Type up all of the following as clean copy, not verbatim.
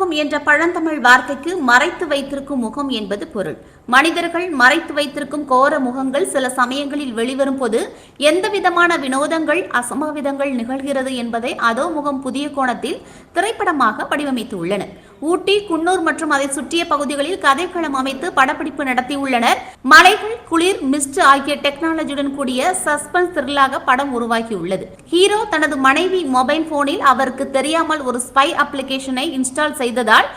முகம் என்ற பழந்தமிழ் வார்த்தைக்கு மறைத்து வைத்திருக்கும் முகம் என்பது பொருள். மனிதர்கள் மறைத்து வைத்திருக்கும் கோர முகங்கள் சில சமயங்களில் வெளிவரும் போது எந்தவிதமான வினோதங்கள் அசம்பாவிதங்கள் நிகழ்கிறது என்பதை அதோ முகம் புதிய கோணத்தில் திரைப்படமாக வடிவமைத்துள்ளனர். ஊட்டி, குன்னூர் மற்றும் அதை சுற்றிய பகுதிகளில் கதைக்களம் அமைத்து படப்பிடிப்பு நடத்தியுள்ளனர். மலைகள், குளிர், மிஸ்ட் ஆகிய டெக்னாலஜியுடன் கூடிய சஸ்பென்ஸ் த்ரில்லாக படம் உருவாகியுள்ளது. ஹீரோ தனது மனைவி மொபைல் போனில் அவருக்கு தெரியாமல் ஒரு ஸ்பை அப்ளிகேஷனை இன்ஸ்டால் செய்ததால்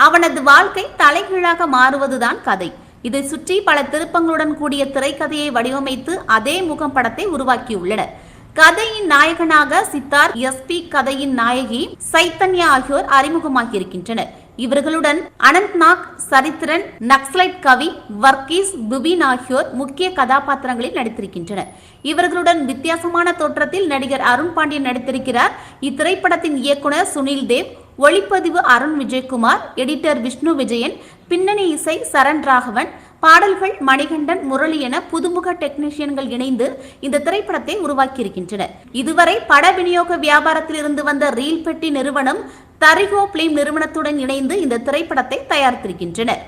அவனது வாழ்க்கை தலைகீழாக மாறுவதுதான் கதை. இதை சுற்றி பல திருப்பங்களுடன் கூடிய திரைக்கதையை வடிவமைத்து அதே முகம் படத்தை உருவாக்கியுள்ளனர். கதையின் நாயகனாக சித்தார்த், எஸ்பி, கதையின் நாயகி சைத்தன்யா ஆகியோர் அறிமுகமாகியிருக்கின்றனர். இவர்களுடன் அனந்த்நாக், சரித்திரன், நக்சலைட் கவி, வர்கீஸ், பிபின் ஆகியோர் முக்கிய கதாபாத்திரங்களில் நடித்திருக்கின்றனர். இவர்களுடன் வித்தியாசமான தோற்றத்தில் நடிகர் அருண் பாண்டியன் நடித்திருக்கிறார். இத்திரைப்படத்தின் இயக்குனர் சுனில் தேவ், ஒளிப்பதிவு அருண் விஜயகுமார், எடிட்டர் விஷ்ணு விஜயன், பின்னணி இசை சரண் ராகவன், பாடல்கள் மணிகண்டன், முரளி என புதுமுக டெக்னீஷியன்கள் இணைந்து இந்த திரைப்படத்தை உருவாக்கியிருக்கின்றனர். இதுவரை பட விநியோக வியாபாரத்தில் இருந்து வந்த ரீல் பெட்டி நிறுவனம் தரிகோ பிலிம் நிறுவனத்துடன் இணைந்து இந்த திரைப்படத்தை தயாரித்திருக்கின்றனர்.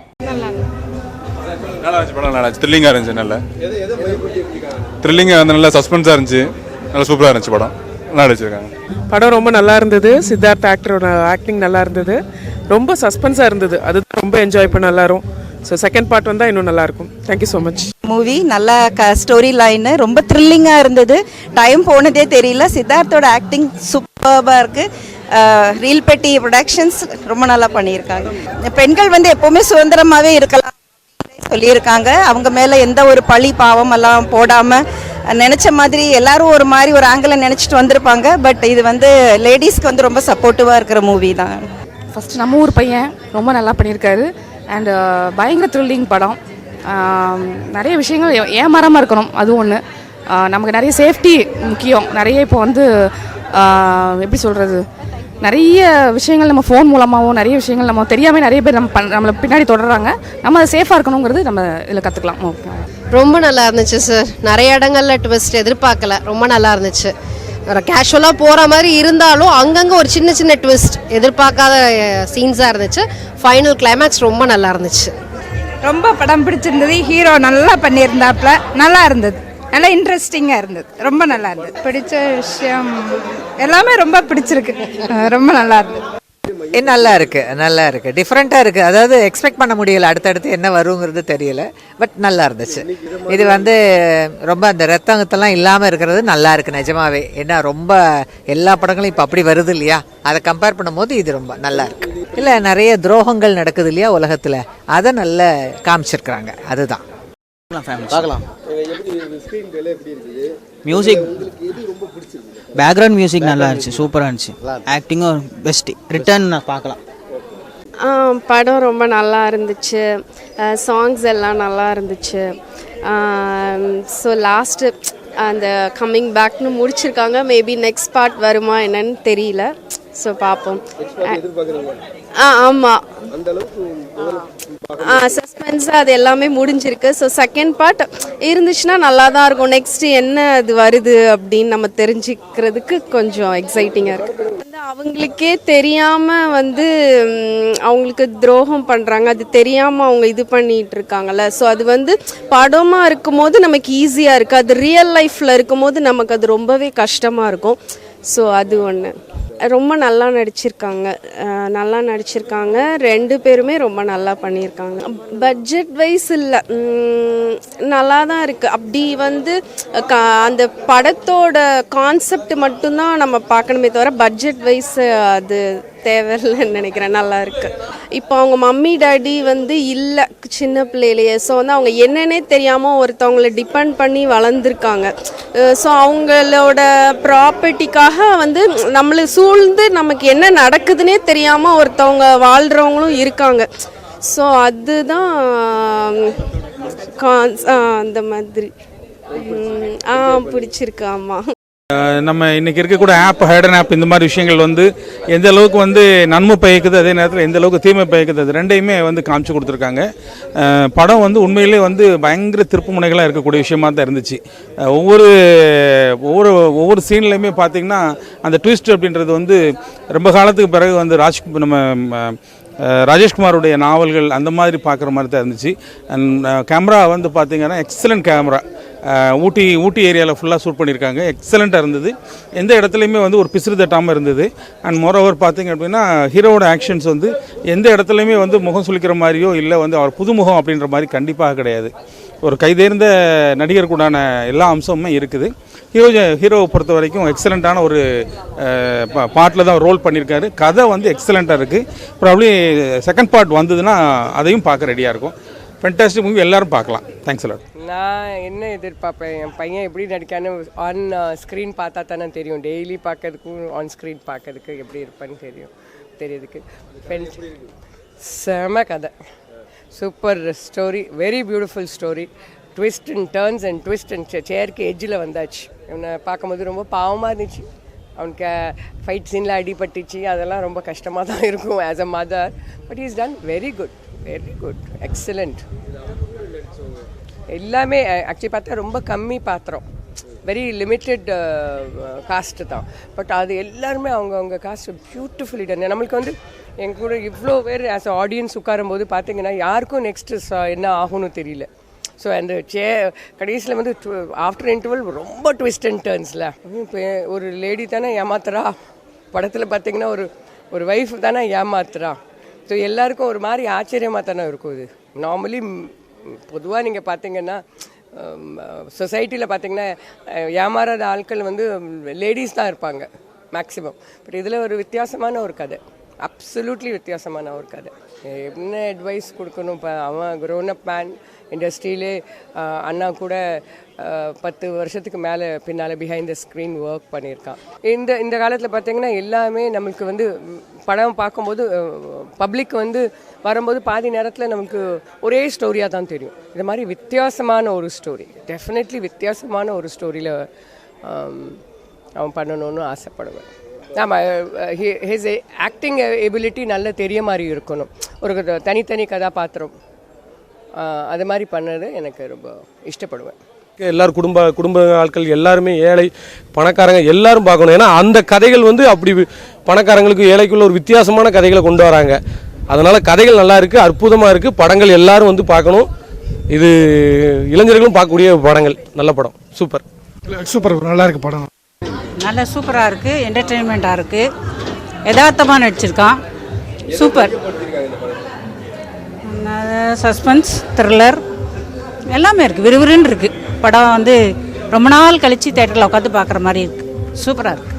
படம் ரொம்ப நல்லா இருந்தது. சித்தார்த் ஆக்டரோட ஆக்டிங் நல்லா இருந்தது. ரொம்ப சஸ்பென்ஸாக இருந்தது. அது ரொம்ப என்ஜாய் பண்ண எல்லாரும். ஸோ செகண்ட் பார்ட் வந்தால் இன்னும் நல்லாயிருக்கும். Thank you so much. மூவி நல்ல ஸ்டோரி லைனு ரொம்ப த்ரில்லிங்காக இருந்தது. டைம் போனதே தெரியல. சித்தார்த்தோட ஆக்டிங் சூப்பராக இருக்குது. ரீல் பெட்டி ப்ரொடக்ஷன்ஸ் ரொம்ப நல்லா பண்ணியிருக்காங்க. பெண்கள் எப்போவுமே சுதந்திரமாகவே இருக்கலாம் சொல்லியிருக்காங்க. அவங்க மேலே எந்த ஒரு பழி பாவம் எல்லாம் போடாமல் நினச்ச மாதிரி எல்லாரும் ஒரு மாதிரி ஒரு ஆங்கிளில் நினச்சிட்டு வந்திருப்பாங்க. பட் இது லேடிஸ்க்கு ரொம்ப சப்போர்ட்டிவாக இருக்கிற மூவி தான். ஃபஸ்ட்டு நம்ம ஊர் பையன் ரொம்ப நல்லா பண்ணியிருக்காரு. அண்டு பயங்கர த்ரில்லிங் படம். நிறைய விஷயங்கள் ஏமாறாமல் இருக்கணும், அது ஒன்று. நமக்கு நிறைய சேஃப்டி முக்கியம். நிறைய இப்போ எப்படி சொல்கிறது, நிறைய விஷயங்கள் நம்ம ஃபோன் மூலமாகவும் நிறைய விஷயங்கள் நம்ம தெரியாமல் நிறைய பேர் நம்மளை பின்னாடி தொடர்றாங்க. நம்ம அதை சேஃபாக இருக்கணுங்கிறது நம்ம இதில் கற்றுக்கலாம். ஓகே, ரொம்ப நல்லா இருந்துச்சு சார். நிறைய இடங்கள்ல ட்விஸ்ட் எதிர்பார்க்கல, ரொம்ப நல்லா இருந்துச்சு. கேஷுவலாக போகிற மாதிரி இருந்தாலும் அங்கங்கே ஒரு சின்ன சின்ன ட்விஸ்ட் எதிர்பார்க்காத சீன்ஸாக இருந்துச்சு. ஃபைனல் கிளைமேக்ஸ் ரொம்ப நல்லா இருந்துச்சு. ரொம்ப படம் பிடிச்சிருந்தது. ஹீரோ நல்லா பண்ணியிருந்தாப்புல, நல்லா இருந்தது. நல்லா இன்ட்ரெஸ்டிங்காக இருந்தது. ரொம்ப நல்லா இருந்தது. பிடிச்ச விஷயம் எல்லாமே ரொம்ப பிடிச்சிருக்கு. ரொம்ப நல்லா இருந்தது. நல்லா இருக்கு டிஃப்ரெண்ட்டாக இருக்குது. அதாவது எக்ஸ்பெக்ட் பண்ண முடியல, அடுத்தடுத்து என்ன வருங்கிறது தெரியல. பட் நல்லா இருந்துச்சு. இது ரொம்ப அந்த ரத்தங்கத்தெல்லாம் இல்லாமல் இருக்கிறது நல்லா இருக்குது நிஜமாவே. ஏன்னா ரொம்ப எல்லா படங்களும் இப்போ அப்படி வருது இல்லையா, அதை கம்பேர் பண்ணும்போது இது ரொம்ப நல்லா இருக்கு. இல்லை, நிறைய துரோகங்கள் நடக்குது இல்லையா உலகத்தில், அதை நல்லா காமிச்சிருக்கிறாங்க. அதுதான் பார்க்கலாம். மியூசிக், பேக்ரவுண்ட் மியூசிக் நல்லா இருந்துச்சு, சூப்பராக இருந்துச்சு. ஆக்டிங்கும் பெஸ்ட். ரிட்டர்ன் பார்க்கலாம். படம் ரொம்ப நல்லா இருந்துச்சு. சாங்ஸ் எல்லாம் நல்லா இருந்துச்சு. ஸோ லாஸ்ட்டு அந்த கம்மிங் பேக்னு முடிச்சிருக்காங்க. மேபி நெக்ஸ்ட் பார்ட் வருமா என்னன்னு தெரியல. ஸோ பார்ப்போம். ஆமாம், சஸ்பென்ஸாக அது எல்லாமே முடிஞ்சிருக்கு. ஸோ செகண்ட் பார்ட் இருந்துச்சுன்னா நல்லா தான் இருக்கும். நெக்ஸ்ட்டு என்ன அது வருது அப்படின்னு நம்ம தெரிஞ்சுக்கிறதுக்கு கொஞ்சம் எக்ஸைட்டிங்காக இருக்குது. அவங்களுக்கே தெரியாமல் அவங்களுக்கு துரோகம் பண்ணுறாங்க. அது தெரியாமல் அவங்க இது பண்ணிகிட்டு இருக்காங்கல்ல. ஸோ அது படமாக இருக்கும் போது நமக்கு ஈஸியாக இருக்குது. அது ரியல் லைஃப்பில் இருக்கும் போது நமக்கு அது ரொம்பவே கஷ்டமாக இருக்கும். ஸோ அது ஒன்று. ரொம்ப நல்லா நடிச்சிருக்காங்க. ரெண்டு பேருமே ரொம்ப நல்லா பண்ணியிருக்காங்க. பட்ஜெட் வைஸ் இல்லை, நல்லா தான் இருக்குது. அப்படி அந்த படத்தோட கான்செப்ட் மட்டும்தான் நம்ம பார்க்கணுமே தவிர பட்ஜெட் வைஸ் அது தேவையில்லைன்னு நினைக்கிறேன். நல்லா இருக்கு. இப்போ அவங்க மம்மி டாடி இல்லை சின்ன பிள்ளையிலேயே. ஸோ அவங்க என்னன்னே தெரியாமல் ஒருத்தவங்களை டிபெண்ட் பண்ணி வளர்ந்துருக்காங்க. ஸோ அவங்களோட ப்ராப்பர்ட்டிக்காக நம்மளை சூழ்ந்து நமக்கு என்ன நடக்குதுன்னே தெரியாமல் ஒருத்தவங்க வாழ்கிறவங்களும் இருக்காங்க. ஸோ அதுதான் அந்த மாதிரி பிடிச்சிருக்கு. ஆமாம். நம்ம இன்றைக்கி இருக்கக்கூடிய ஆப் ஹைடன் ஆப் இந்த மாதிரி விஷயங்கள் வந்து எந்த அளவுக்கு வந்து நன்மை பயக்குது, அதே நேரத்தில் எந்த அளவுக்கு தீமை பயக்குது, அது ரெண்டையுமே வந்து காமிச்சு கொடுத்துருக்காங்க. படம் வந்து உண்மையிலே வந்து பயங்கர திருப்பு முனைகளாக இருக்கக்கூடிய விஷயமா தான் இருந்துச்சு. ஒவ்வொரு சீன்லையுமே பார்த்திங்கன்னா அந்த ட்விஸ்ட் அப்படின்றது வந்து ரொம்ப காலத்துக்கு பிறகு வந்து ராஜேஷ்குமாருடைய நாவல்கள் அந்த மாதிரி பார்க்குற மாதிரி தான் இருந்துச்சு. அண்ட் கேமரா வந்து பார்த்திங்கன்னா எக்ஸலண்ட் கேமரா. ஊட்டி ஏரியாவில் ஃபுல்லாக ஷூட் பண்ணியிருக்காங்க. எக்ஸலண்ட்டாக இருந்தது. எந்த இடத்துலையுமே வந்து ஒரு பிசுறு தட்டாமல் இருந்தது. அண்ட் மோரோவர் பார்த்திங்க அப்படின்னா ஹீரோவோட ஆக்ஷன்ஸ் வந்து எந்த இடத்துலையுமே வந்து முகம் சுளிக்கிற மாதிரியோ இல்லை வந்து அவர் புதுமுகம் அப்படின்ற மாதிரி கண்டிப்பாக கிடையாது. ஒரு கைதேர்ந்த நடிகர் கூடான எல்லா அம்சமுமே இருக்குது. ஹீரோவை பொறுத்த வரைக்கும் எக்ஸலண்ட்டான ஒரு பார்ட்டில் தான் ரோல் பண்ணியிருக்காரு. கதை வந்து எக்ஸலண்ட்டாக இருக்குது. ப்ராப்ளி செகண்ட் பார்ட் வந்ததுன்னா அதையும் பார்க்க ரெடியாக இருக்கும். ஃபென்டாஸ்டிக் மூவி, எல்லாரும் பார்க்கலாம். Thanks a lot. நான் என்ன எதிர்பார்ப்பேன், என் பையன் எப்படி நடிக்கான்னு ஆன் ஸ்க்ரீன் பார்த்தா தானே தெரியும். டெய்லி பார்க்கறதுக்கும் ஆன் ஸ்க்ரீன் பார்க்கறதுக்கு எப்படி இருப்பேன்னு தெரியுதுக்கு. செம கதை, super story, very beautiful story. Twist and turns and twist and சேருக்கு எட்ஜில் வந்தாச்சு. இவனை பார்க்கும்போது ரொம்ப பாவமாக இருந்துச்சு. அவனுக்கு ஃபைட் சீனில் அடிபட்டுச்சு, அதெல்லாம் ரொம்ப கஷ்டமாக தான் இருக்கும் as a mother. But is done very good, excellent. எல்லாமே ஆக்சுவலி பார்த்தா ரொம்ப கம்மி பாத்திரம், வெரி லிமிட்டட் காஸ்ட்டு தான். பட் அது எல்லாருமே அவங்க காஸ்ட் பியூட்டிஃபுல்லி டன். நம்மளுக்கு வந்து எங்கள் கூட இவ்வளோ பேர் ஆஸ் அ ஆடியன்ஸ் உட்காரும்போது பார்த்தீங்கன்னா யாருக்கும் நெக்ஸ்ட்டு என்ன ஆகும்னு தெரியல. ஸோ அந்த கடைசியில் வந்து ஆஃப்டர் இன்டர்வல் ரொம்ப ட்விஸ்ட் அண்ட் டர்ன்ஸில் இப்போ ஒரு லேடி தானே ஏமாத்துறா, படத்தில் பார்த்தீங்கன்னா ஒரு ஒய்ஃப் தானே ஏமாத்துறா. ஸோ எல்லாருக்கும் ஒரு மாதிரி ஆச்சரியமாக தானே இருக்கும். இது நார்மலி பொதுவாக நீங்கள் பார்த்தீங்கன்னா சொசைட்டியில் பார்த்தீங்கன்னா ஏமாறாத ஆட்கள் வந்து லேடிஸ் தான் இருப்பாங்க மேக்ஸிமம். பட் இதில் ஒரு வித்தியாசமான ஒரு கதை, அப்சல்யூட்லி வித்தியாசமான ஒரு கதை. என்ன அட்வைஸ் கொடுக்கணும், இப்போ அவன் க்ரோன் அப் மேன், இண்டஸ்ட்ரியிலே அண்ணா கூட 10 வருஷத்துக்கு மேலே பின்னால் பிஹைண்ட் த ஸ்க்ரீன் ஒர்க் பண்ணியிருக்கான். இந்த காலத்தில் பார்த்திங்கன்னா எல்லாமே நம்மளுக்கு வந்து படம் பார்க்கும்போது பப்ளிக் வந்து வரும்போது பாதி நேரத்தில் நமக்கு ஒரே ஸ்டோரியாக தான் தெரியும். இந்த மாதிரி வித்தியாசமான ஒரு ஸ்டோரி, டெஃபினெட்லி வித்தியாசமான ஒரு ஸ்டோரியில் அவன் பண்ணணும்னு ஆசைப்படுவேன். ஆமாம், ஹிஸ் ஆக்டிங் எபிலிட்டி நல்லா தெரிய மாதிரி இருக்கணும். ஒரு தனித்தனி கதாபாத்திரம் அது மாதிரி பண்ணது எனக்கு ரொம்ப இஷ்டப்படுவேன். எல்லாரும் குடும்ப ஆட்கள் எல்லாருமே, ஏழை பணக்காரங்க எல்லாரும் பார்க்கணும். ஏன்னா அந்த கதைகள் வந்து அப்படி பணக்காரங்களுக்கு ஏழைக்குள்ள ஒரு வித்தியாசமான கதைகளை கொண்டு வராங்க. அதனால் கதைகள் நல்லா இருக்குது, அற்புதமாக இருக்குது. படங்கள் எல்லாரும் வந்து பார்க்கணும். இது இளைஞர்களும் பார்க்கக்கூடிய படங்கள், நல்ல படம், சூப்பர் நல்லா இருக்குது படம். நல்ல சூப்பராக இருக்குது, என்டர்டெயின்மெண்ட்டாக இருக்குது, யதார்த்தமாக நடிச்சிருக்கான், சூப்பர். சஸ்பென்ஸ், த்ரில்லர் எல்லாமே இருக்குது, விறுவிறுன்னு இருக்குது. படம் வந்து ரொம்ப நாள் கழித்து தேட்டரில் உட்காந்து பார்க்குற மாதிரி இருக்குது, சூப்பராக இருக்குது.